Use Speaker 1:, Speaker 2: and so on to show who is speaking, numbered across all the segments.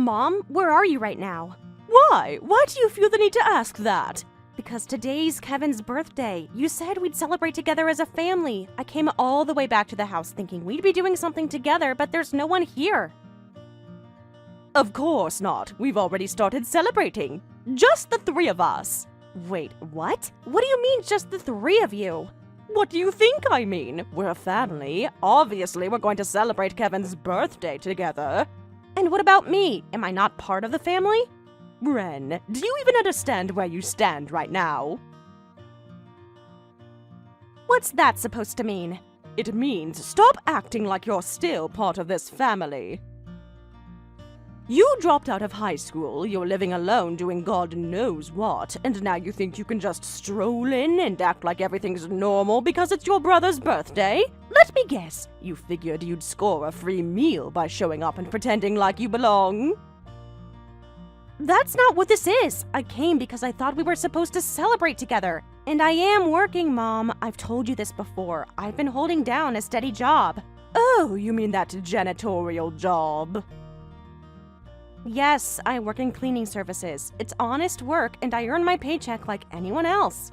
Speaker 1: Mom, where are you right now?
Speaker 2: Why? Why do you feel the need to ask that?
Speaker 1: Because today's Kevin's birthday. You said we'd celebrate together as a family. I came all the way back to the house thinking we'd be doing something together, but there's no one here.
Speaker 2: Of course not. We've already started celebrating. Just the three of us.
Speaker 1: Wait, what? What do you mean, just the three of you?
Speaker 2: What do you think I mean? We're a family. Obviously, we're going to celebrate Kevin's birthday together.
Speaker 1: And what about me? Am I not part of the family?
Speaker 2: Ren, do you even understand where you stand right now?
Speaker 1: What's that supposed to mean?
Speaker 2: It means stop acting like you're still part of this family. You dropped out of high school, you're living alone doing God knows what, and now you think you can just stroll in and act like everything's normal because it's your brother's birthday? Let me guess, you figured you'd score a free meal by showing up and pretending like you belong?
Speaker 1: That's not what this is. I came because I thought we were supposed to celebrate together. And I am working, Mom. I've told you this before. I've been holding down a steady job.
Speaker 2: Oh, you mean that janitorial job?
Speaker 1: Yes, I work in cleaning services. It's honest work, and I earn my paycheck like anyone else.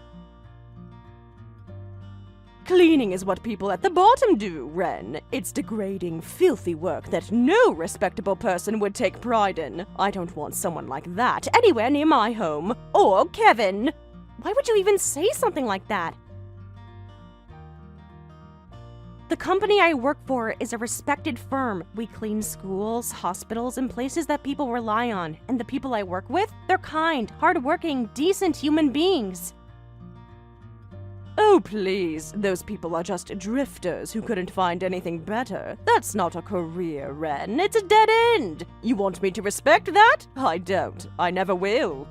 Speaker 2: Cleaning is what people at the bottom do, Ren. It's degrading, filthy work that no respectable person would take pride in. I don't want someone like that anywhere near my home. Or Kevin.
Speaker 1: Why would you even say something like that? The company I work for is a respected firm. We clean schools, hospitals, and places that people rely on. And the people I work with, they're kind, hardworking, decent human beings.
Speaker 2: Oh, please. Those people are just drifters who couldn't find anything better. That's not a career, Ren. It's a dead end. You want me to respect that? I don't. I never will.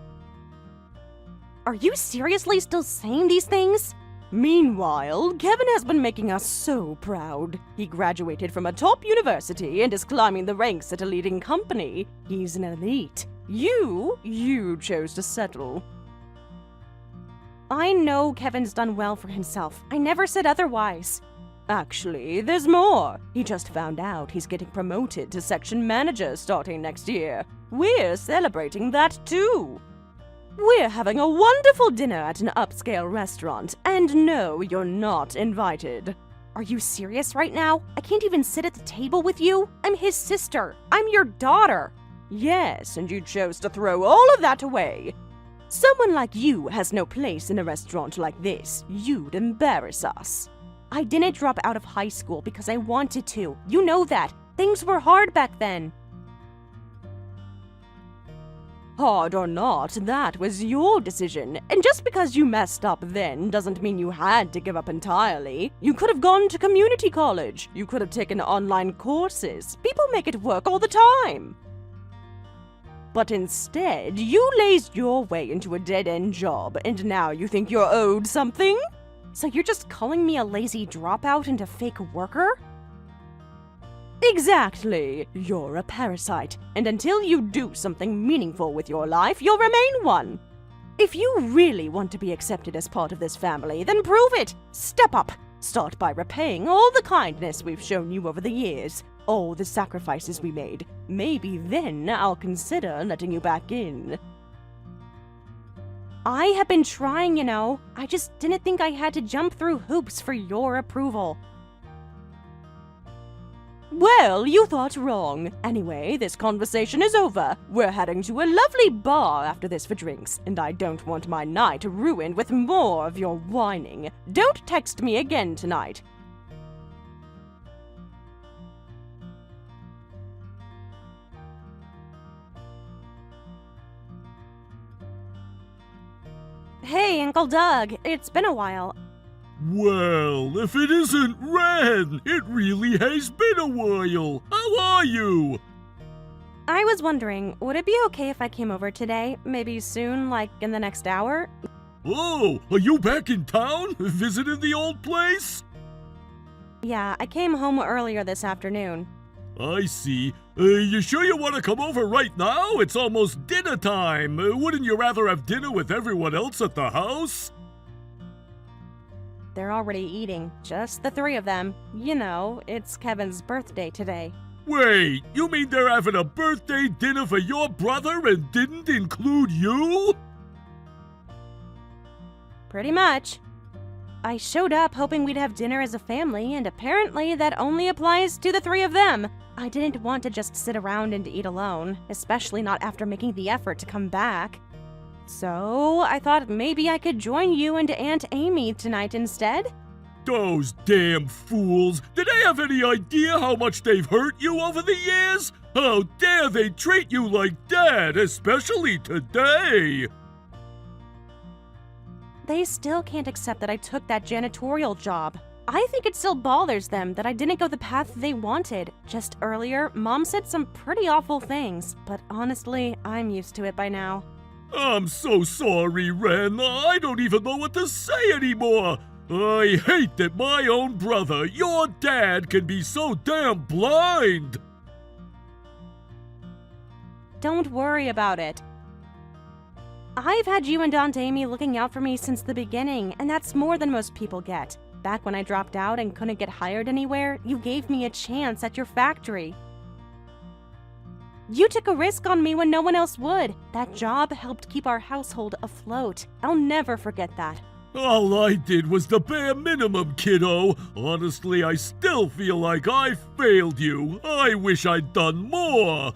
Speaker 1: Are you seriously still saying these things?
Speaker 2: Meanwhile, Kevin has been making us so proud. He graduated from a top university and is climbing the ranks at a leading company. He's an elite. You chose to settle.
Speaker 1: I know Kevin's done well for himself. I never said otherwise.
Speaker 2: Actually, there's more. He just found out he's getting promoted to section manager starting next year. We're celebrating that too. We're having a wonderful dinner at an upscale restaurant, and no, you're not invited.
Speaker 1: Are you serious right now? I can't even sit at the table with you. I'm his sister. I'm your daughter.
Speaker 2: Yes, and you chose to throw all of that away. Someone like you has no place in a restaurant like this. You'd embarrass us.
Speaker 1: I didn't drop out of high school because I wanted to. You know that. Things were hard back then.
Speaker 2: Hard or not, that was your decision. And just because you messed up then doesn't mean you had to give up entirely. You could have gone to community college. You could have taken online courses. People make it work all the time. But instead, you lazed your way into a dead-end job, and now you think you're owed something?
Speaker 1: So you're just calling me a lazy dropout and a fake worker?
Speaker 2: Exactly. You're a parasite, and until you do something meaningful with your life, you'll remain one. If you really want to be accepted as part of this family, then prove it. Step up. Start by repaying all the kindness we've shown you over the years, all the sacrifices we made. Maybe then I'll consider letting you back in.
Speaker 1: I have been trying, you know. I just didn't think I had to jump through hoops for your approval.
Speaker 2: Well, you thought wrong. Anyway, this conversation is over. We're heading to a lovely bar after this for drinks, and I don't want my night ruined with more of your whining. Don't text me again tonight.
Speaker 1: Hey, Uncle Doug. It's been a while.
Speaker 3: Well, if it isn't Ren, it really has been a while. How are you?
Speaker 1: I was wondering, would it be okay if I came over today? Maybe soon, like in the next hour?
Speaker 3: Oh, are you back in town? Visiting the old place?
Speaker 1: Yeah, I came home earlier this afternoon.
Speaker 3: I see. You sure you want to come over right now? It's almost dinner time. Wouldn't you rather have dinner with everyone else at the house?
Speaker 1: They're already eating, just the three of them. You know, it's Kevin's birthday today.
Speaker 3: Wait, you mean they're having a birthday dinner for your brother and didn't include you?
Speaker 1: Pretty much. I showed up hoping we'd have dinner as a family, and apparently that only applies to the three of them. I didn't want to just sit around and eat alone, especially not after making the effort to come back. So I thought maybe I could join you and Aunt Amy tonight instead.
Speaker 3: Those damn fools! Did they have any idea how much they've hurt you over the years? How dare they treat you like that, especially today?
Speaker 1: They still can't accept that I took that janitorial job. I think it still bothers them that I didn't go the path they wanted. Just earlier, Mom said some pretty awful things, but honestly, I'm used to it by now.
Speaker 3: I'm so sorry, Ren. I don't even know what to say anymore. I hate that my own brother, your dad, can be so damn blind.
Speaker 1: Don't worry about it. I've had you and Aunt Amy looking out for me since the beginning, and that's more than most people get. Back when I dropped out and couldn't get hired anywhere, you gave me a chance at your factory. You took a risk on me when no one else would. That job helped keep our household afloat. I'll never forget that.
Speaker 3: All I did was the bare minimum, kiddo. Honestly, I still feel like I failed you. I wish I'd done more.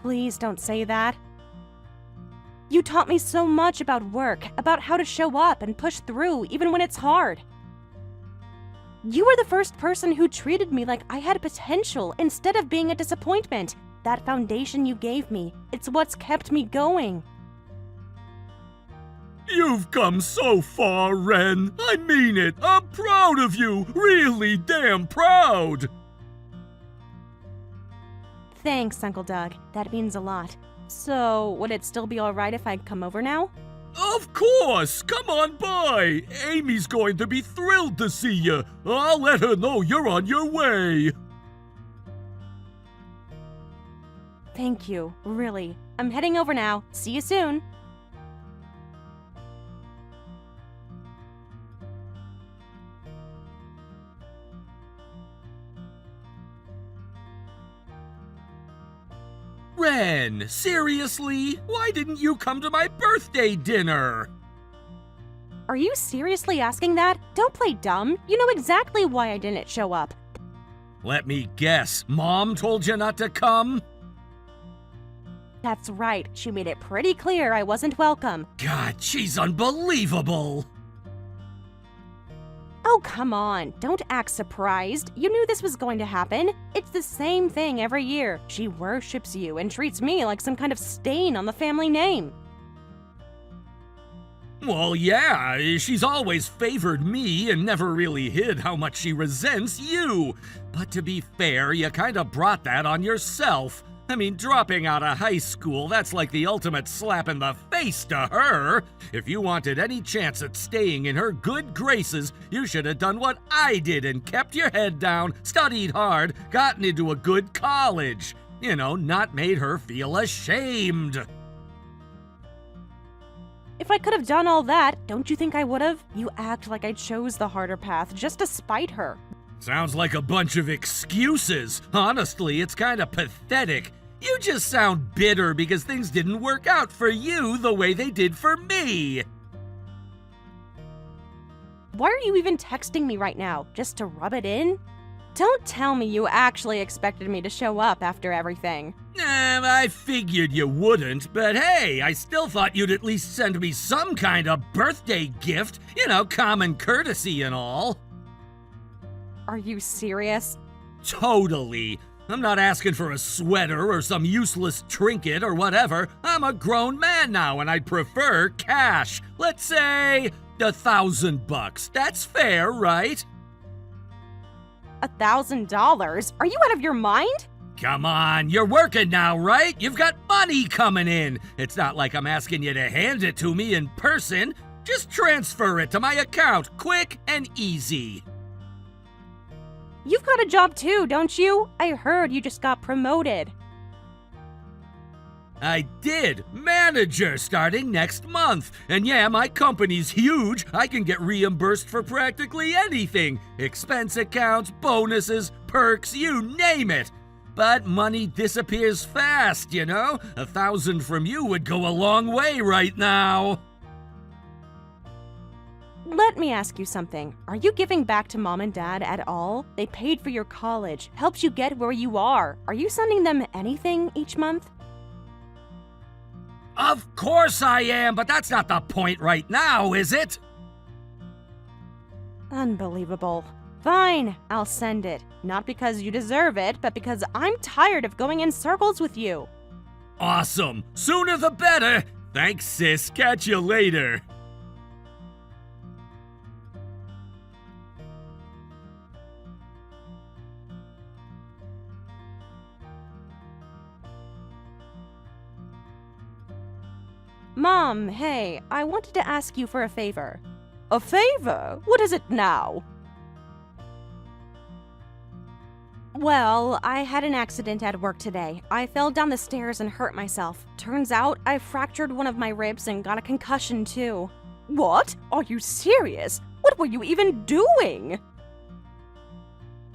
Speaker 1: Please don't say that. You taught me so much about work, about how to show up and push through even when it's hard. You were the first person who treated me like I had potential instead of being a disappointment. That foundation you gave me, it's what's kept me going.
Speaker 3: You've come so far, Ren. I mean it. I'm proud of you. Really damn proud.
Speaker 1: Thanks, Uncle Doug. That means a lot. So, would it still be alright if I come over now?
Speaker 3: Of course! Come on by! Amy's going to be thrilled to see you. I'll let her know you're on your way.
Speaker 1: Thank you, really. I'm heading over now. See you soon.
Speaker 4: Ren, seriously? Why didn't you come to my birthday dinner?
Speaker 1: Are you seriously asking that? Don't play dumb. You know exactly why I didn't show up.
Speaker 4: Let me guess, Mom told you not to come?
Speaker 1: That's right. She made it pretty clear I wasn't welcome.
Speaker 4: God, she's unbelievable!
Speaker 1: Oh, come on. Don't act surprised. You knew this was going to happen. It's the same thing every year. She worships you and treats me like some kind of stain on the family name.
Speaker 4: Well, yeah, she's always favored me and never really hid how much she resents you. But to be fair, you kinda brought that on yourself. I mean, dropping out of high school, that's like the ultimate slap in the face to her. If you wanted any chance at staying in her good graces, you should have done what I did and kept your head down, studied hard, gotten into a good college. You know, not made her feel ashamed.
Speaker 1: If I could have done all that, don't you think I would have? You act like I chose the harder path just to spite her.
Speaker 4: Sounds like a bunch of excuses. Honestly, it's kind of pathetic. You just sound bitter because things didn't work out for you the way they did for me.
Speaker 1: Why are you even texting me right now? Just to rub it in? Don't tell me you actually expected me to show up after everything.
Speaker 4: I figured you wouldn't, but hey, I still thought you'd at least send me some kind of birthday gift. You know, common courtesy and all.
Speaker 1: Are you serious?
Speaker 4: Totally. I'm not asking for a sweater or some useless trinket or whatever. I'm a grown man now and I'd prefer cash. Let's say $1,000. That's fair, right?
Speaker 1: $1,000? Are you out of your mind?
Speaker 4: Come on, you're working now, right? You've got money coming in. It's not like I'm asking you to hand it to me in person. Just transfer it to my account, quick and easy.
Speaker 1: You've got a job too, don't you? I heard you just got promoted.
Speaker 4: I did. Manager starting next month. And yeah, my company's huge. I can get reimbursed for practically anything. Expense accounts, bonuses, perks, you name it. But money disappears fast, you know? 1,000 from you would go a long way right now.
Speaker 1: Let me ask you something. Are you giving back to mom and dad at all? They paid for your college, helped you get where you are. Are you sending them anything each month?
Speaker 4: Of course I am, but that's not the point right now, is it?
Speaker 1: Unbelievable. Fine, I'll send it. Not because you deserve it, but because I'm tired of going in circles with you.
Speaker 4: Awesome. Sooner the better. Thanks, sis. Catch you later.
Speaker 1: Mom, hey, I wanted to ask you for a favor.
Speaker 2: A favor? What is it now?
Speaker 1: Well, I had an accident at work today. I fell down the stairs and hurt myself. Turns out I fractured one of my ribs and got a concussion too.
Speaker 2: What? Are you serious? What were you even doing?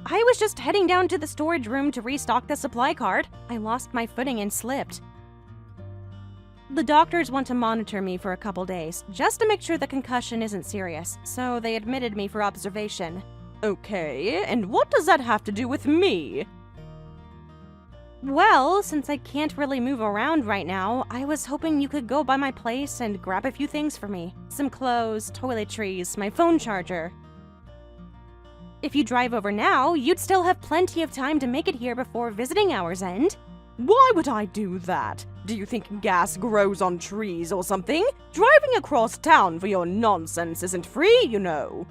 Speaker 1: I was just heading down to the storage room to restock the supply cart. I lost my footing and slipped. The doctors want to monitor me for a couple days, just to make sure the concussion isn't serious, so they admitted me for observation.
Speaker 2: Okay, and what does that have to do with me?
Speaker 1: Well, since I can't really move around right now, I was hoping you could go by my place and grab a few things for me. Some clothes, toiletries, my phone charger. If you drive over now, you'd still have plenty of time to make it here before visiting hours end.
Speaker 2: Why would I do that? Do you think gas grows on trees or something? Driving across town for your nonsense isn't free, you know.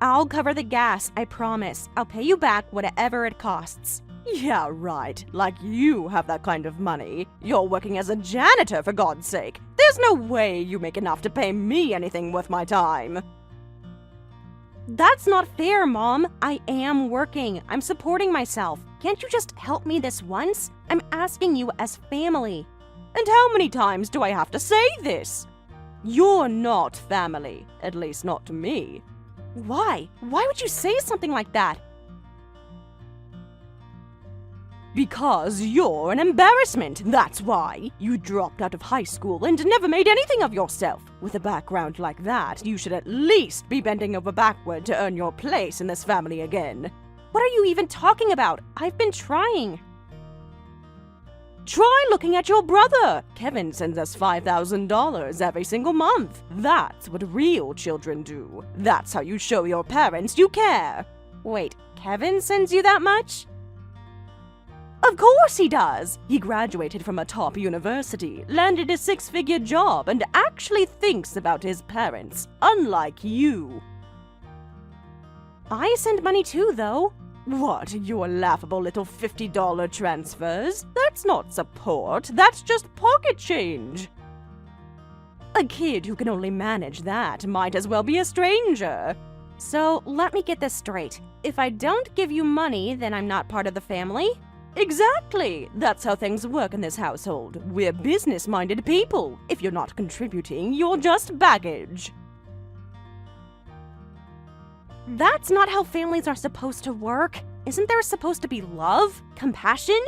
Speaker 1: I'll cover the gas, I promise. I'll pay you back whatever it costs.
Speaker 2: Yeah, right. Like you have that kind of money. You're working as a janitor, for God's sake. There's no way you make enough to pay me anything worth my time.
Speaker 1: That's not fair, Mom. I am working. I'm supporting myself. Can't you just help me this once? I'm asking you as family.
Speaker 2: And how many times do I have to say this? You're not family. At least not to me.
Speaker 1: Why? Why would you say something like that?
Speaker 2: Because you're an embarrassment, that's why. You dropped out of high school and never made anything of yourself. With a background like that, you should at least be bending over backward to earn your place in this family again.
Speaker 1: What are you even talking about? I've been trying.
Speaker 2: Try looking at your brother. Kevin sends us $5,000 every single month. That's what real children do. That's how you show your parents you care.
Speaker 1: Wait, Kevin sends you that much?
Speaker 2: Of course he does. He graduated from a top university, landed a six-figure job, and actually thinks about his parents, unlike you.
Speaker 1: I send money too, though.
Speaker 2: What, your laughable little $50 transfers? That's not support, that's just pocket change. A kid who can only manage that might as well be a stranger.
Speaker 1: So, let me get this straight. If I don't give you money, then I'm not part of the family?
Speaker 2: Exactly! That's how things work in this household. We're business-minded people. If you're not contributing, you're just baggage.
Speaker 1: That's not how families are supposed to work. Isn't there supposed to be love? Compassion?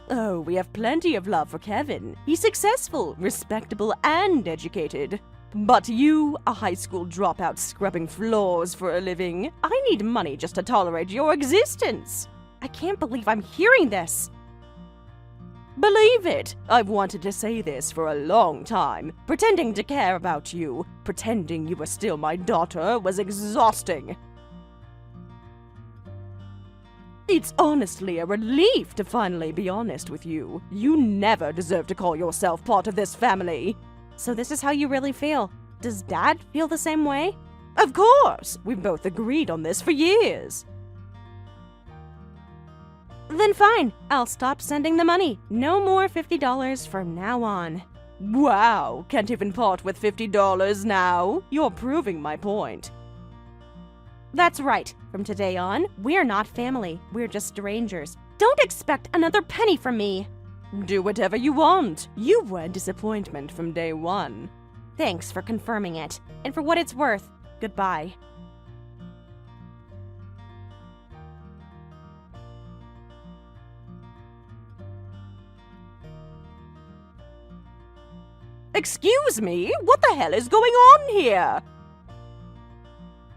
Speaker 2: Oh, we have plenty of love for Kevin. He's successful, respectable, and educated. But you, a high school dropout scrubbing floors for a living, I need money just to tolerate your existence.
Speaker 1: I can't believe I'm hearing this.
Speaker 2: Believe it! I've wanted to say this for a long time. Pretending to care about you, pretending you were still my daughter, was exhausting. It's honestly a relief to finally be honest with you. You never deserve to call yourself part of this family.
Speaker 1: So this is how you really feel. Does Dad feel the same way?
Speaker 2: Of course! We've both agreed on this for years.
Speaker 1: Then fine, I'll stop sending the money. No more $50 from now on.
Speaker 2: Wow, can't even part with $50 now? You're proving my point.
Speaker 1: That's right. From today on, we're not family. We're just strangers. Don't expect another penny from me.
Speaker 2: Do whatever you want. You were a disappointment from day one.
Speaker 1: Thanks for confirming it. And for what it's worth, goodbye.
Speaker 2: Excuse me? What the hell is going on here?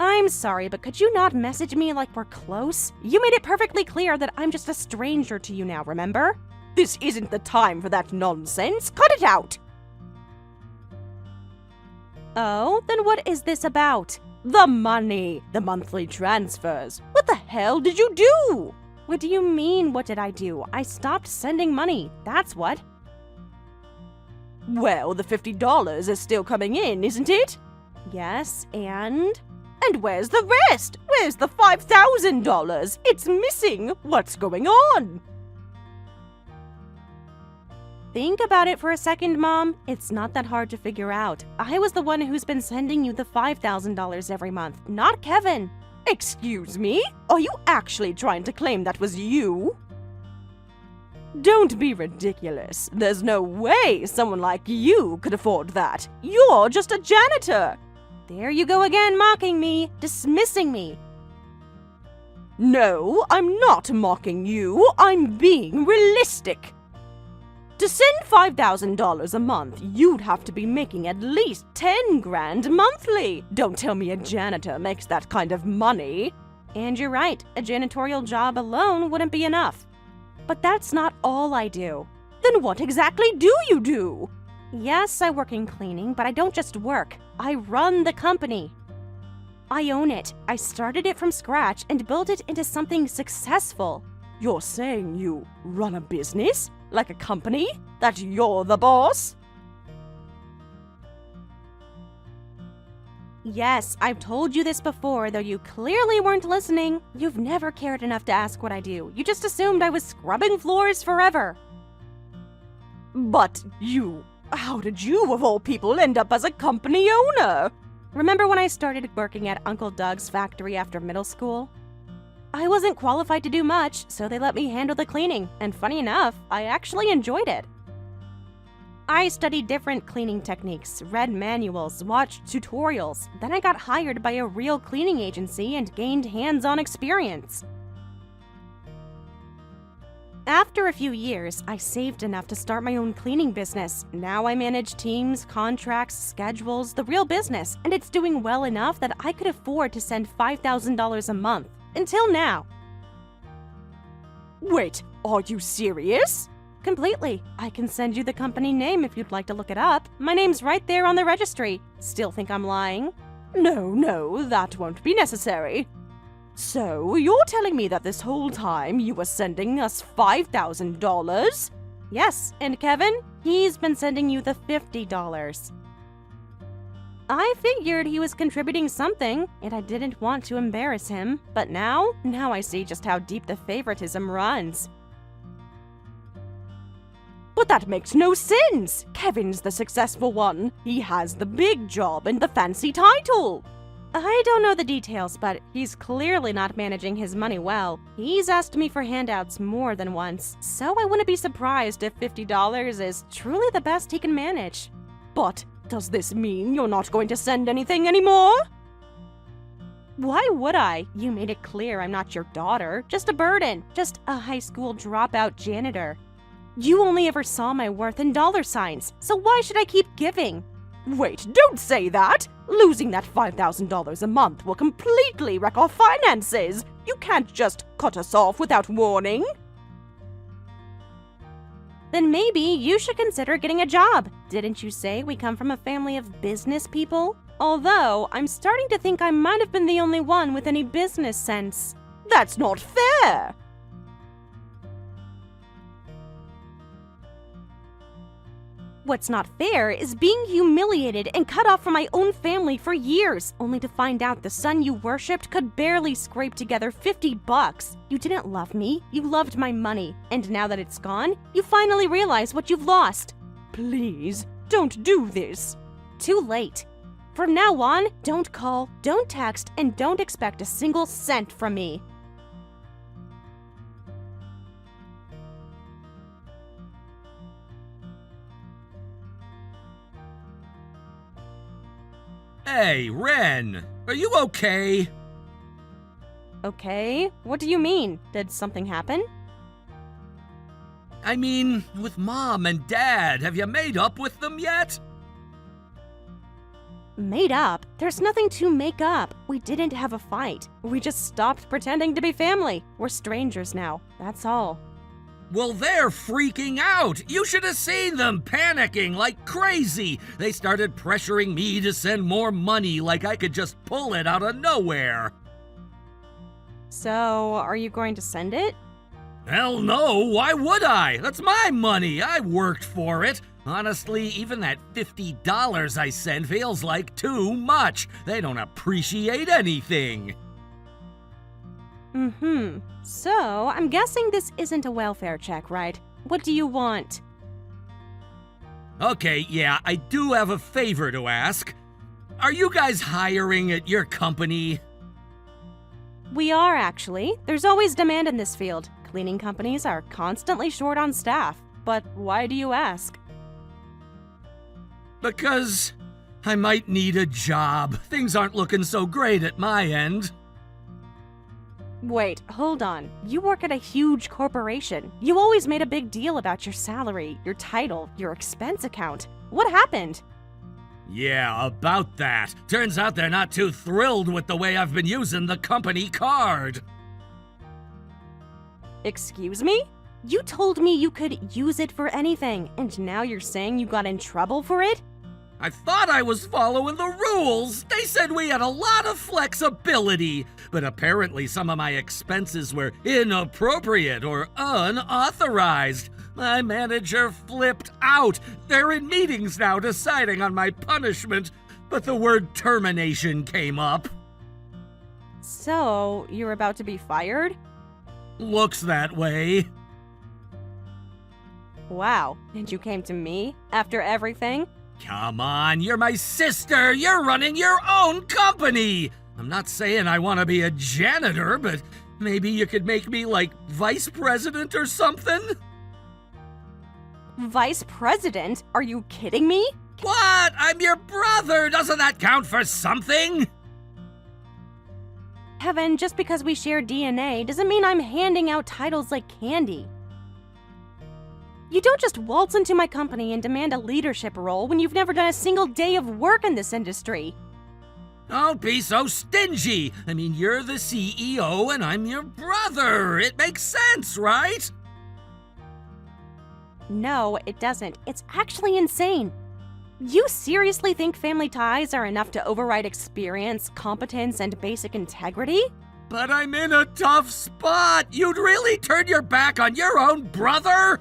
Speaker 1: I'm sorry, but could you not message me like we're close? You made it perfectly clear that I'm just a stranger to you now, remember?
Speaker 2: This isn't the time for that nonsense. Cut it out!
Speaker 1: Oh, then what is this about?
Speaker 2: The money. The monthly transfers. What the hell did you do?
Speaker 1: What do you mean, what did I do? I stopped sending money, that's what.
Speaker 2: Well, the $50 is still coming in, isn't it?
Speaker 1: Yes, and?
Speaker 2: And where's the rest? Where's the $5,000? It's missing. What's going on?
Speaker 1: Think about it for a second, Mom. It's not that hard to figure out. I was the one who's been sending you the $5,000 every month, not Kevin.
Speaker 2: Excuse me? Are you actually trying to claim that was you? Don't be ridiculous. There's no way someone like you could afford that. You're just a janitor.
Speaker 1: There you go again, mocking me, dismissing me.
Speaker 2: No, I'm not mocking you. I'm being realistic. To send $5,000 a month, you'd have to be making at least 10 grand monthly. Don't tell me a janitor makes that kind of money.
Speaker 1: And you're right, a janitorial job alone wouldn't be enough. But that's not all I do.
Speaker 2: Then what exactly do you do?
Speaker 1: Yes, I work in cleaning, but I don't just work. I run the company. I own it. I started it from scratch and built it into something successful.
Speaker 2: You're saying you run a business? Like a company? That you're the boss?
Speaker 1: Yes, I've told you this before, though you clearly weren't listening. You've never cared enough to ask what I do. You just assumed I was scrubbing floors forever.
Speaker 2: But how did you, of all people, end up as a company owner?
Speaker 1: Remember when I started working at Uncle Doug's factory after middle school? I wasn't qualified to do much, so they let me handle the cleaning, and funny enough, I actually enjoyed it. I studied different cleaning techniques, read manuals, watched tutorials, then I got hired by a real cleaning agency and gained hands-on experience. After a few years, I saved enough to start my own cleaning business. Now I manage teams, contracts, schedules, the real business, and it's doing well enough that I could afford to send $5,000 a month. Until now.
Speaker 2: Wait, are you serious?
Speaker 1: Completely. I can send you the company name if you'd like to look it up. My name's right there on the registry. Still think I'm lying?
Speaker 2: No, that won't be necessary. So, you're telling me that this whole time you were sending us $5,000?
Speaker 1: Yes, and Kevin, he's been sending you the $50. I figured he was contributing something, and I didn't want to embarrass him. But now I see just how deep the favoritism runs.
Speaker 2: But that makes no sense! Kevin's the successful one. He has the big job and the fancy title.
Speaker 1: I don't know the details, but he's clearly not managing his money well. He's asked me for handouts more than once, so I wouldn't be surprised if $50 is truly the best he can manage.
Speaker 2: But does this mean you're not going to send anything anymore?
Speaker 1: Why would I? You made it clear I'm not your daughter, just a burden, just a high school dropout janitor. You only ever saw my worth in dollar signs, so why should I keep giving?
Speaker 2: Wait, don't say that! Losing that $5,000 a month will completely wreck our finances! You can't just cut us off without warning!
Speaker 1: Then maybe you should consider getting a job. Didn't you say we come from a family of business people? Although, I'm starting to think I might have been the only one with any business sense.
Speaker 2: That's not fair!
Speaker 1: What's not fair is being humiliated and cut off from my own family for years, only to find out the son you worshipped could barely scrape together $50. You didn't love me, you loved my money, and now that it's gone, you finally realize what you've lost.
Speaker 2: Please, don't do this.
Speaker 1: Too late. From now on, don't call, don't text, and don't expect a single cent from me.
Speaker 4: Hey, Ren, are you okay?
Speaker 1: Okay, what do you mean? Did something happen?
Speaker 4: I mean, with Mom and Dad, have you made up with them yet?
Speaker 1: Made up? There's nothing to make up. We didn't have a fight. We just stopped pretending to be family. We're strangers now. That's all.
Speaker 4: Well, they're freaking out. You should have seen them panicking like crazy. They started pressuring me to send more money like I could just pull it out of nowhere.
Speaker 1: So, are you going to send it?
Speaker 4: Hell no, why would I? That's my money. I worked for it. Honestly, even that $50 I send feels like too much. They don't appreciate anything.
Speaker 1: So, I'm guessing this isn't a welfare check, right? What do you want?
Speaker 4: Okay, yeah, I do have a favor to ask. Are you guys hiring at your company?
Speaker 1: We are, actually. There's always demand in this field. Cleaning companies are constantly short on staff. But why do you ask?
Speaker 4: Because I might need a job. Things aren't looking so great at my end.
Speaker 1: Wait, hold on. You work at a huge corporation. You always made a big deal about your salary, your title, your expense account. What happened?
Speaker 4: Yeah, about that. Turns out they're not too thrilled with the way I've been using the company card.
Speaker 1: Excuse me? You told me you could use it for anything, and now you're saying you got in trouble for it?
Speaker 4: I thought I was following the rules. They said we had a lot of flexibility, but apparently some of my expenses were inappropriate or unauthorized. My manager flipped out. They're in meetings now deciding on my punishment, but the word termination came up.
Speaker 1: So, you're about to be fired?
Speaker 4: Looks that way.
Speaker 1: Wow, and you came to me after everything?
Speaker 4: Come on, you're my sister. You're running your own company. I'm not saying I want to be a janitor, but maybe you could make me like vice president or something?
Speaker 1: Vice president? Are you kidding me?
Speaker 4: What? I'm your brother. Doesn't that count for something?
Speaker 1: Kevin, just because we share DNA doesn't mean I'm handing out titles like candy. You don't just waltz into my company and demand a leadership role when you've never done a single day of work in this industry.
Speaker 4: Don't be so stingy. I mean, you're the CEO and I'm your brother. It makes sense, right?
Speaker 1: No, it doesn't. It's actually insane. You seriously think family ties are enough to override experience, competence, and basic integrity?
Speaker 4: But I'm in a tough spot. You'd really turn your back on your own brother?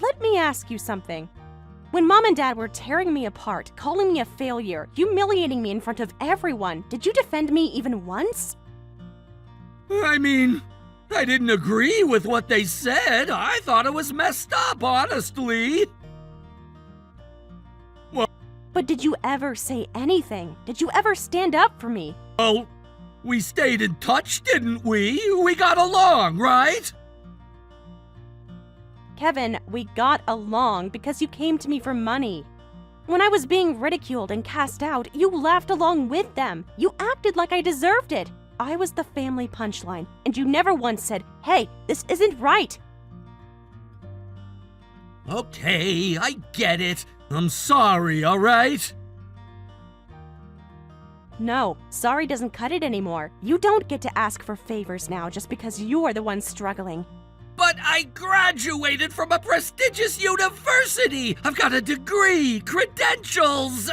Speaker 1: Let me ask you something. When Mom and Dad were tearing me apart, calling me a failure, humiliating me in front of everyone, did you defend me even once?
Speaker 4: I mean, I didn't agree with what they said. I thought it was messed up, honestly.
Speaker 1: But did you ever say anything? Did you ever stand up for me?
Speaker 4: Well, we stayed in touch, didn't we? We got along, right?
Speaker 1: Kevin, we got along because you came to me for money. When I was being ridiculed and cast out, you laughed along with them. You acted like I deserved it. I was the family punchline, and you never once said, "Hey, this isn't right."
Speaker 4: Okay, I get it. I'm sorry, all right?
Speaker 1: No, sorry doesn't cut it anymore. You don't get to ask for favors now just because you're the one struggling.
Speaker 4: But I graduated from a prestigious university. I've got a degree, credentials.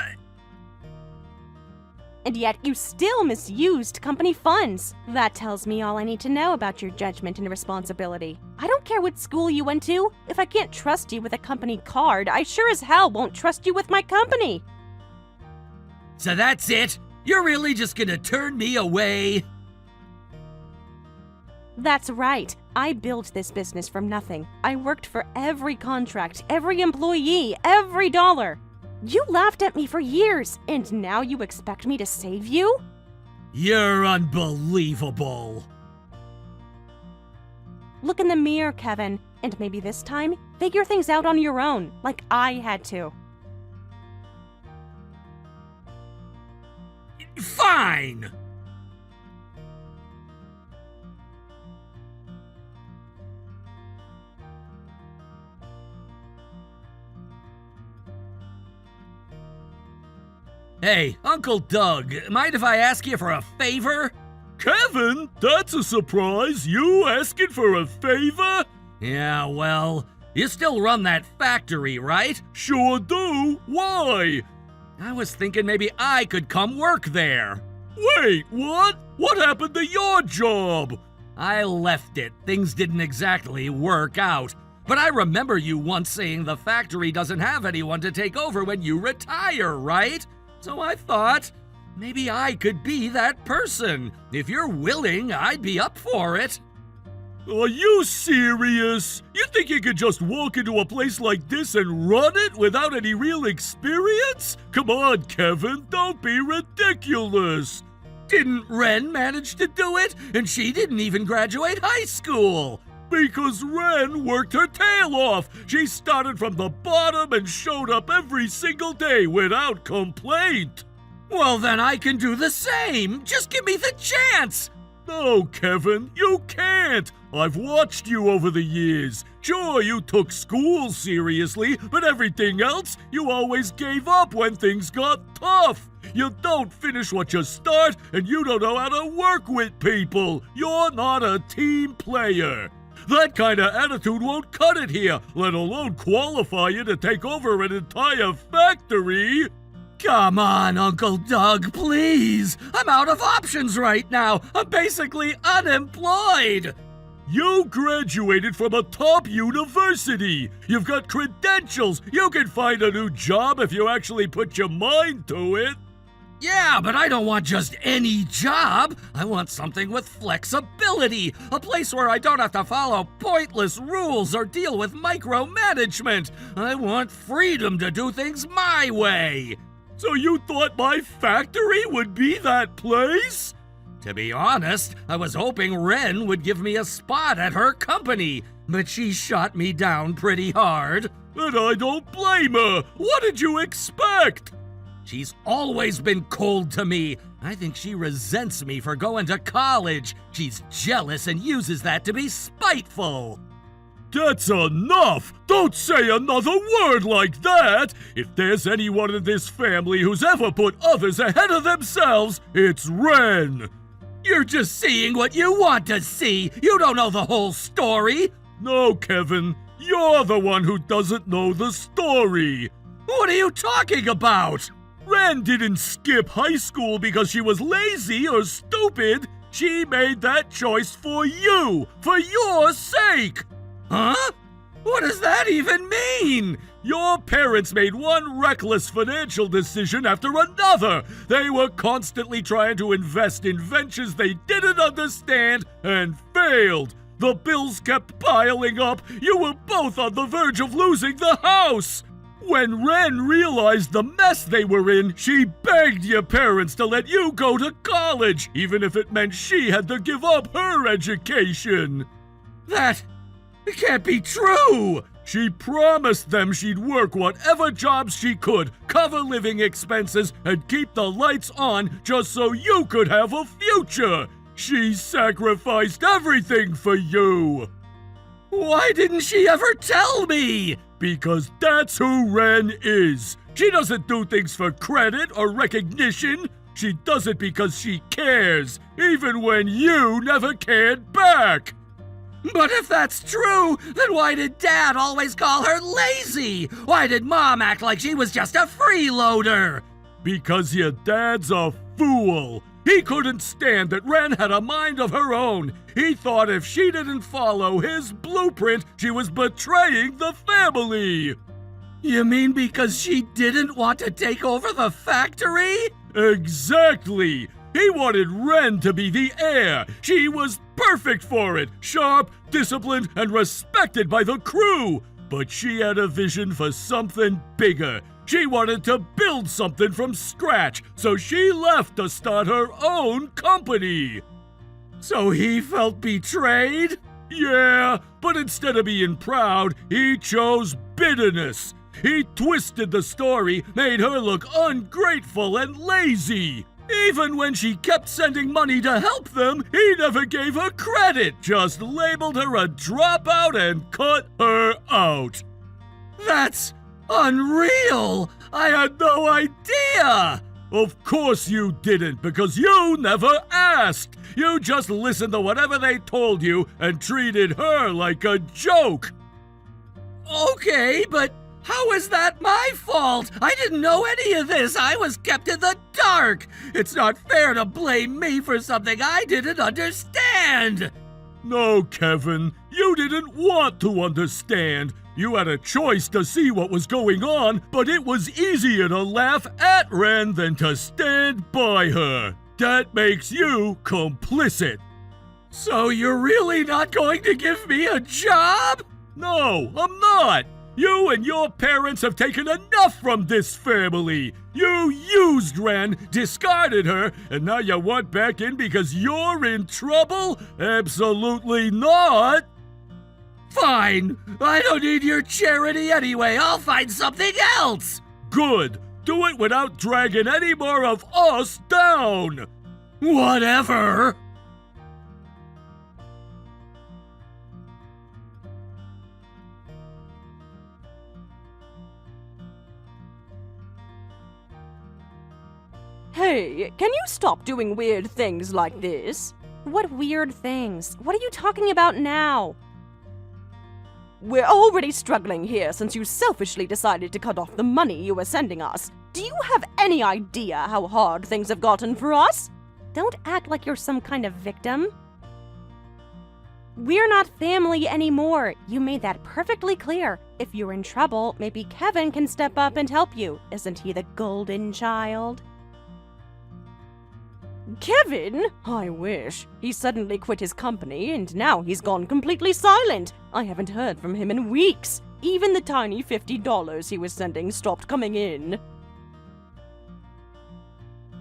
Speaker 1: And yet you still misused company funds. That tells me all I need to know about your judgment and responsibility. I don't care what school you went to. If I can't trust you with a company card, I sure as hell won't trust you with my company.
Speaker 4: So that's it? You're really just gonna turn me away?
Speaker 1: That's right. I built this business from nothing. I worked for every contract, every employee, every dollar. You laughed at me for years, and now you expect me to save you?
Speaker 4: You're unbelievable.
Speaker 1: Look in the mirror, Kevin, and maybe this time, figure things out on your own, like I had to.
Speaker 4: Fine! Hey, Uncle Doug, mind if I ask you for a favor?
Speaker 3: Kevin, that's a surprise. You asking for a favor?
Speaker 4: Yeah, well, you still run that factory, right?
Speaker 3: Sure do. Why?
Speaker 4: I was thinking maybe I could come work there.
Speaker 3: Wait, what? What happened to your job?
Speaker 4: I left it. Things didn't exactly work out. But I remember you once saying the factory doesn't have anyone to take over when you retire, right? So I thought, maybe I could be that person. If you're willing, I'd be up for it.
Speaker 3: Are you serious? You think you could just walk into a place like this and run it without any real experience? Come on, Kevin, don't be ridiculous.
Speaker 4: Didn't Ren manage to do it? And she didn't even graduate high school.
Speaker 3: Because Ren worked her tail off. She started from the bottom and showed up every single day without complaint.
Speaker 4: Well, then I can do the same. Just give me the chance.
Speaker 3: No, Kevin, you can't. I've watched you over the years. Sure, you took school seriously, but everything else, you always gave up when things got tough. You don't finish what you start, and you don't know how to work with people. You're not a team player. That kind of attitude won't cut it here, let alone qualify you to take over an entire factory.
Speaker 4: Come on, Uncle Doug, please. I'm out of options right now. I'm basically unemployed.
Speaker 3: You graduated from a top university. You've got credentials. You can find a new job if you actually put your mind to it.
Speaker 4: Yeah, but I don't want just any job. I want something with flexibility. A place where I don't have to follow pointless rules or deal with micromanagement. I want freedom to do things my way.
Speaker 3: So you thought my factory would be that place?
Speaker 4: To be honest, I was hoping Ren would give me a spot at her company, but she shot me down pretty hard.
Speaker 3: And I don't blame her. What did you expect?
Speaker 4: She's always been cold to me. I think she resents me for going to college. She's jealous and uses that to be spiteful.
Speaker 3: That's enough! Don't say another word like that! If there's anyone in this family who's ever put others ahead of themselves, it's Ren!
Speaker 4: You're just seeing what you want to see. You don't know the whole story.
Speaker 3: No, Kevin. You're the one who doesn't know the story.
Speaker 4: What are you talking about?
Speaker 3: Ren didn't skip high school because she was lazy or stupid. She made that choice for you, for your sake.
Speaker 4: Huh? What does that even mean?
Speaker 3: Your parents made one reckless financial decision after another. They were constantly trying to invest in ventures they didn't understand and failed. The bills kept piling up. You were both on the verge of losing the house. When Ren realized the mess they were in, she begged your parents to let you go to college, even if it meant she had to give up her education.
Speaker 4: It can't be true!
Speaker 3: She promised them she'd work whatever jobs she could, cover living expenses, and keep the lights on just so you could have a future. She sacrificed everything for you.
Speaker 4: Why didn't she ever tell me?
Speaker 3: Because that's who Ren is. She doesn't do things for credit or recognition. She does it because she cares, even when you never cared back.
Speaker 4: But if that's true, then why did Dad always call her lazy? Why did Mom act like she was just a freeloader?
Speaker 3: Because your dad's a fool. He couldn't stand that Ren had a mind of her own. He thought if she didn't follow his blueprint, she was betraying the family.
Speaker 4: You mean because she didn't want to take over the factory?
Speaker 3: Exactly. He wanted Ren to be the heir. She was perfect for it. Sharp, disciplined, and respected by the crew. But she had a vision for something bigger. She wanted to build something from scratch, so she left to start her own company.
Speaker 4: So he felt betrayed?
Speaker 3: Yeah, but instead of being proud, he chose bitterness. He twisted the story, made her look ungrateful and lazy. Even when she kept sending money to help them, he never gave her credit, just labeled her a dropout and cut her out.
Speaker 4: That's unreal! I had no idea!
Speaker 3: Of course you didn't, because you never asked. You just listened to whatever they told you and treated her like a joke.
Speaker 4: Okay, but how is that my fault? I didn't know any of this. I was kept in the dark. It's not fair to blame me for something I didn't understand.
Speaker 3: No, Kevin, you didn't want to understand. You had a choice to see what was going on, but it was easier to laugh at Ren than to stand by her. That makes you complicit.
Speaker 4: So you're really not going to give me a job?
Speaker 3: No, I'm not. You and your parents have taken enough from this family. You used Ren, discarded her, and now you want back in because you're in trouble? Absolutely not.
Speaker 4: Fine. I don't need your charity anyway. I'll find something else.
Speaker 3: Good. Do it without dragging any more of us down.
Speaker 4: Whatever.
Speaker 2: Hey, can you stop doing weird things like this?
Speaker 1: What weird things? What are you talking about now?
Speaker 2: We're already struggling here since you selfishly decided to cut off the money you were sending us. Do you have any idea how hard things have gotten for us?
Speaker 1: Don't act like you're some kind of victim. We're not family anymore. You made that perfectly clear. If you're in trouble, maybe Kevin can step up and help you. Isn't he the golden child?
Speaker 2: Kevin? I wish. He suddenly quit his company and now he's gone completely silent. I haven't heard from him in weeks. Even the tiny $50 he was sending stopped coming in.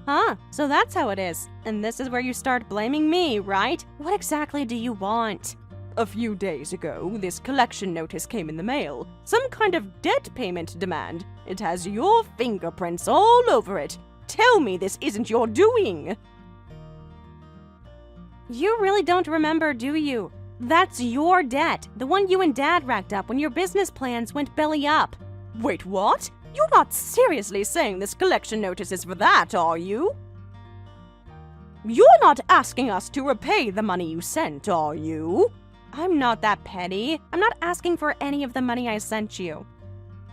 Speaker 1: Huh, so that's how it is. And this is where you start blaming me, right? What exactly do you want?
Speaker 2: A few days ago, this collection notice came in the mail. Some kind of debt payment demand. It has your fingerprints all over it. Tell me this isn't your doing.
Speaker 1: You really don't remember, do you? That's your debt, the one you and Dad racked up when your business plans went belly up.
Speaker 2: Wait, what? You're not seriously saying this collection notice is for that, are you? You're not asking us to repay the money you sent, are you?
Speaker 1: I'm not that petty. I'm not asking for any of the money I sent you.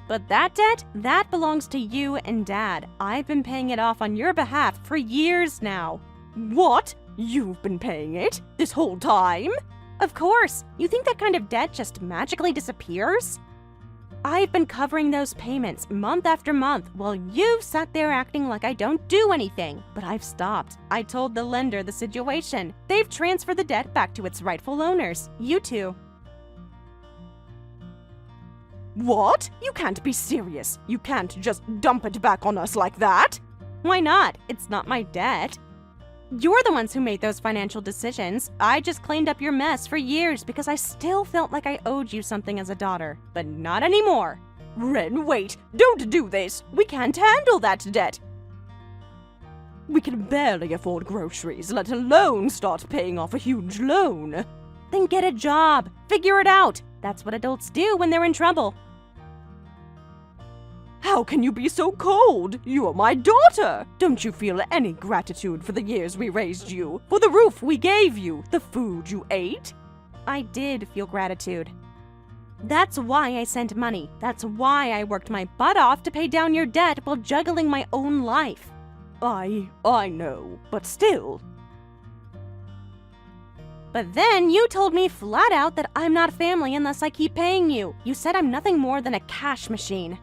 Speaker 1: But that debt, that belongs to you and Dad. I've been paying it off on your behalf for years now.
Speaker 2: What? You've been paying it? This whole time?
Speaker 1: Of course. You think that kind of debt just magically disappears? I've been covering those payments month after month while you've sat there acting like I don't do anything. But I've stopped. I told the lender the situation. They've transferred the debt back to its rightful owners. You two.
Speaker 2: What? You can't be serious. You can't just dump it back on us like that.
Speaker 1: Why not? It's not my debt. You're the ones who made those financial decisions. I just cleaned up your mess for years because I still felt like I owed you something as a daughter. But not anymore.
Speaker 2: Ren, wait. Don't do this. We can't handle that debt. We can barely afford groceries, let alone start paying off a huge loan.
Speaker 1: Then get a job. Figure it out. That's what adults do when they're in trouble.
Speaker 2: How can you be so cold? You're my daughter! Don't you feel any gratitude for the years we raised you? For the roof we gave you? The food you ate?
Speaker 1: I did feel gratitude. That's why I sent money. That's why I worked my butt off to pay down your debt while juggling my own life.
Speaker 2: I know, but still.
Speaker 1: But then you told me flat out that I'm not family unless I keep paying you. You said I'm nothing more than a cash machine.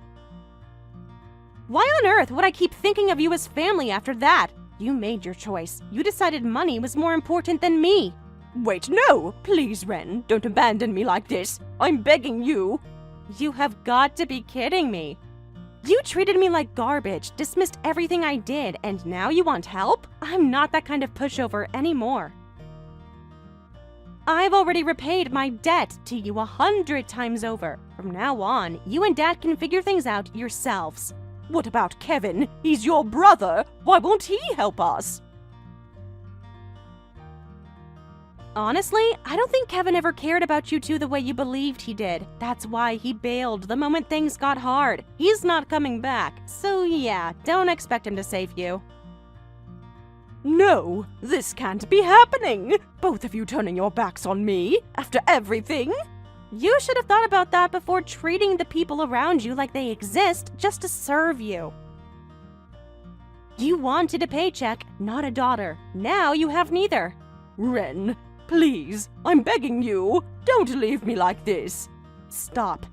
Speaker 1: Why on earth would I keep thinking of you as family after that? You made your choice. You decided money was more important than me.
Speaker 2: Wait, no! Please, Ren, don't abandon me like this. I'm begging you.
Speaker 1: You have got to be kidding me. You treated me like garbage, dismissed everything I did, and now you want help? I'm not that kind of pushover anymore. I've already repaid my debt to you 100 times over. From now on, you and Dad can figure things out yourselves.
Speaker 2: What about Kevin? He's your brother. Why won't he help us?
Speaker 1: Honestly, I don't think Kevin ever cared about you two the way you believed he did. That's why he bailed the moment things got hard. He's not coming back, so yeah, don't expect him to save you.
Speaker 2: No, this can't be happening. Both of you turning your backs on me after everything.
Speaker 1: You should have thought about that before treating the people around you like they exist just to serve you. You wanted a paycheck, not a daughter. Now you have neither.
Speaker 2: Ren, please, I'm begging you, don't leave me like this.
Speaker 1: Stop.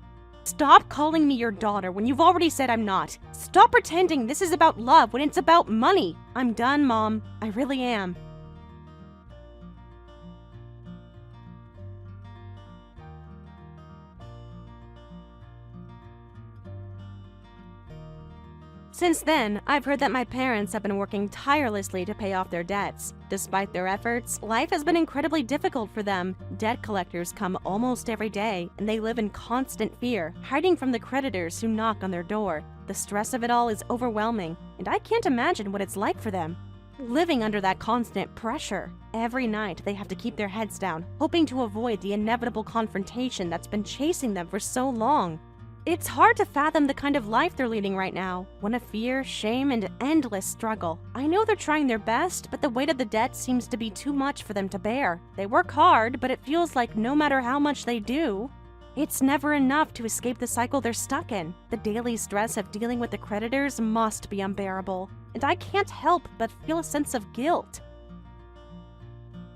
Speaker 1: Stop calling me your daughter when you've already said I'm not. Stop pretending this is about love when it's about money. I'm done, Mom. I really am. Since then, I've heard that my parents have been working tirelessly to pay off their debts. Despite their efforts, life has been incredibly difficult for them. Debt collectors come almost every day, and they live in constant fear, hiding from the creditors who knock on their door. The stress of it all is overwhelming, and I can't imagine what it's like for them. Living under that constant pressure. Every night, they have to keep their heads down, hoping to avoid the inevitable confrontation that's been chasing them for so long. It's hard to fathom the kind of life they're leading right now. One of fear, shame, and endless struggle. I know they're trying their best, but the weight of the debt seems to be too much for them to bear. They work hard, but it feels like no matter how much they do, it's never enough to escape the cycle they're stuck in. The daily stress of dealing with the creditors must be unbearable, and I can't help but feel a sense of guilt.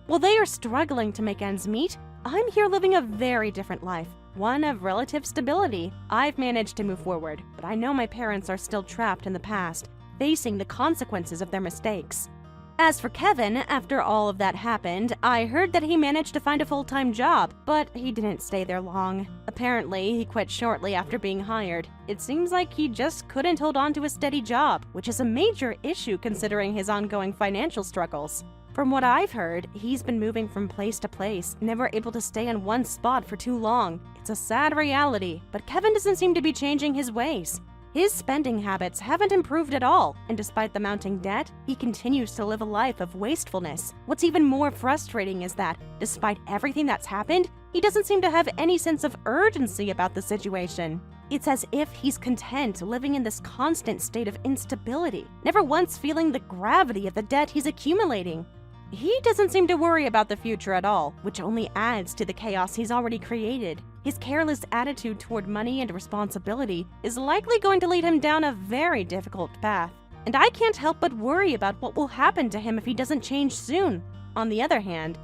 Speaker 1: While they are struggling to make ends meet, I'm here living a very different life. One of relative stability. I've managed to move forward, but I know my parents are still trapped in the past, facing the consequences of their mistakes. As for Kevin, after all of that happened, I heard that he managed to find a full-time job, but he didn't stay there long. Apparently, he quit shortly after being hired. It seems like he just couldn't hold on to a steady job, which is a major issue considering his ongoing financial struggles. From what I've heard, he's been moving from place to place, never able to stay in one spot for too long. It's a sad reality, but Kevin doesn't seem to be changing his ways. His spending habits haven't improved at all, and despite the mounting debt, he continues to live a life of wastefulness. What's even more frustrating is that, despite everything that's happened, he doesn't seem to have any sense of urgency about the situation. It's as if he's content living in this constant state of instability, never once feeling the gravity of the debt he's accumulating. He doesn't seem to worry about the future at all, which only adds to the chaos he's already created. His careless attitude toward money and responsibility is likely going to lead him down a very difficult path. And I can't help but worry about what will happen to him if he doesn't change soon. On the other hand,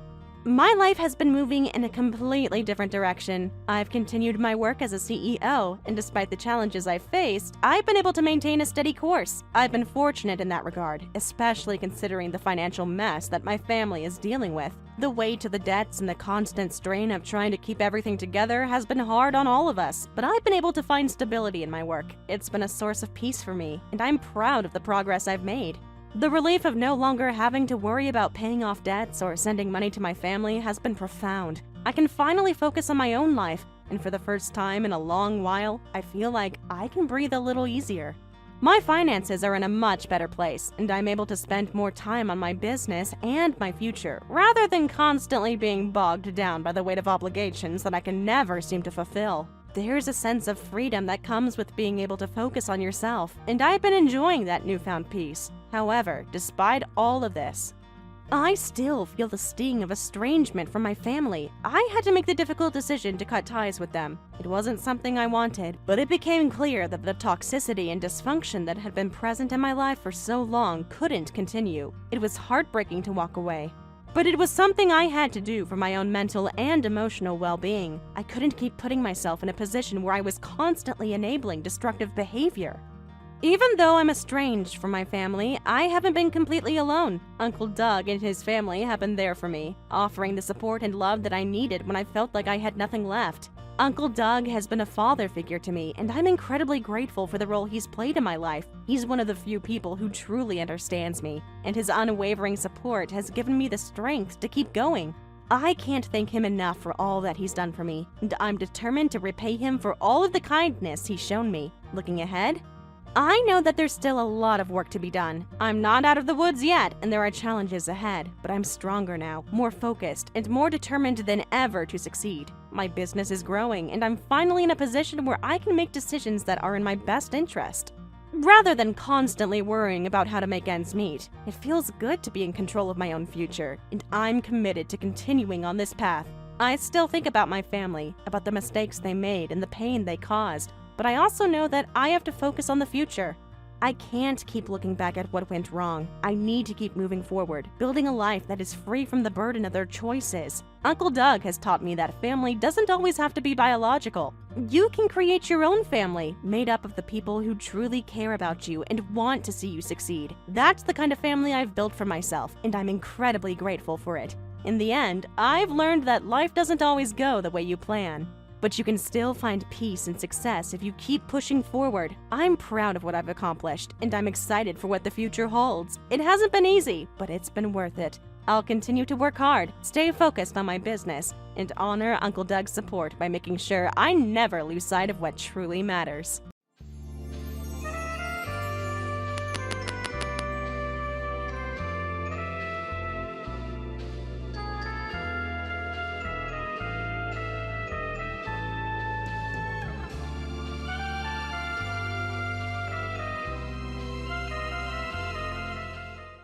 Speaker 1: my life has been moving in a completely different direction. I've continued my work as a CEO, and despite the challenges I've faced, I've been able to maintain a steady course. I've been fortunate in that regard, especially considering the financial mess that my family is dealing with. The weight of the debts and the constant strain of trying to keep everything together has been hard on all of us, but I've been able to find stability in my work. It's been a source of peace for me, and I'm proud of the progress I've made. The relief of no longer having to worry about paying off debts or sending money to my family has been profound. I can finally focus on my own life, and for the first time in a long while, I feel like I can breathe a little easier. My finances are in a much better place, and I'm able to spend more time on my business and my future, rather than constantly being bogged down by the weight of obligations that I can never seem to fulfill. There's a sense of freedom that comes with being able to focus on yourself, and I've been enjoying that newfound peace. However, despite all of this, I still feel the sting of estrangement from my family. I had to make the difficult decision to cut ties with them. It wasn't something I wanted, but it became clear that the toxicity and dysfunction that had been present in my life for so long couldn't continue. It was heartbreaking to walk away. But it was something I had to do for my own mental and emotional well-being. I couldn't keep putting myself in a position where I was constantly enabling destructive behavior. Even though I'm estranged from my family, I haven't been completely alone. Uncle Doug and his family have been there for me, offering the support and love that I needed when I felt like I had nothing left. Uncle Doug has been a father figure to me, and I'm incredibly grateful for the role he's played in my life. He's one of the few people who truly understands me, and his unwavering support has given me the strength to keep going. I can't thank him enough for all that he's done for me, and I'm determined to repay him for all of the kindness he's shown me. Looking ahead, I know that there's still a lot of work to be done. I'm not out of the woods yet, and there are challenges ahead, but I'm stronger now, more focused, and more determined than ever to succeed. My business is growing, and I'm finally in a position where I can make decisions that are in my best interest. Rather than constantly worrying about how to make ends meet, it feels good to be in control of my own future, and I'm committed to continuing on this path. I still think about my family, about the mistakes they made and the pain they caused, but I also know that I have to focus on the future. I can't keep looking back at what went wrong. I need to keep moving forward, building a life that is free from the burden of their choices. Uncle Doug has taught me that family doesn't always have to be biological. You can create your own family, made up of the people who truly care about you and want to see you succeed. That's the kind of family I've built for myself, and I'm incredibly grateful for it. In the end, I've learned that life doesn't always go the way you plan. But you can still find peace and success if you keep pushing forward. I'm proud of what I've accomplished, and I'm excited for what the future holds. It hasn't been easy, but it's been worth it. I'll continue to work hard, stay focused on my business, and honor Uncle Doug's support by making sure I never lose sight of what truly matters.